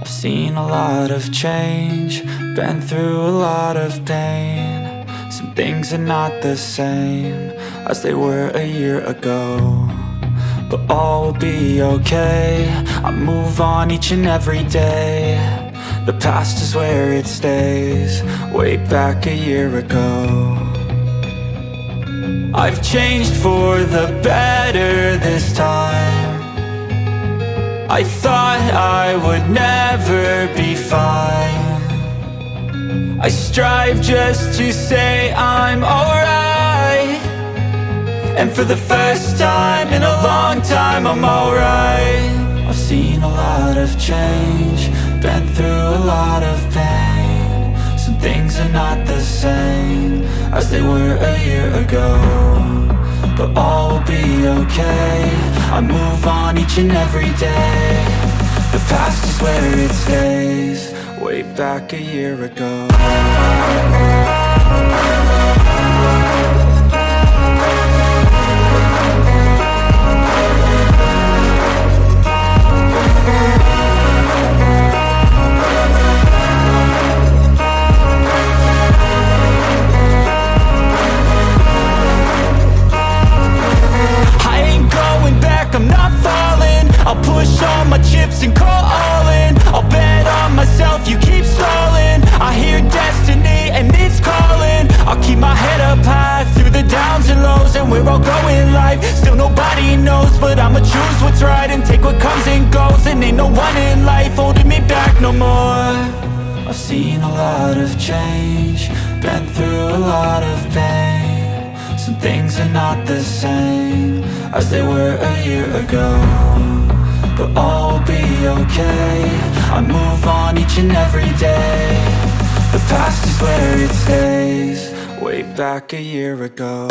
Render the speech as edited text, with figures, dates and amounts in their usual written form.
I've seen a lot of change, been through a lot of pain. Some things are not the same as they were a year ago, but all will be okay. I move on each and every day. The past is where it stays, way back a year ago. I've changed for the better this time. I thought I would never be fine. I strive just to say I'm alright, and for the first time in a long time I'm alright. I've seen a lot of change, been through a lot of pain. Some things are not the same as they were a year ago, but all will be okay. I move on each and every day. The past is where it stays, way back a year ago. I'm not falling, I'll push all my chips and call all in. I'll bet on myself, you keep stalling. I hear destiny and it's calling. I'll keep my head up high through the downs and lows, and we're all going life. Still nobody knows, but I'ma choose what's right and take what comes and goes. And ain't no one in life holding me back no more. I've seen a lot of change, been through a lot of pain. Some things are not the same as they were a year ago, but all will be okay. I move on each and every day. The past is where it stays, way back a year ago.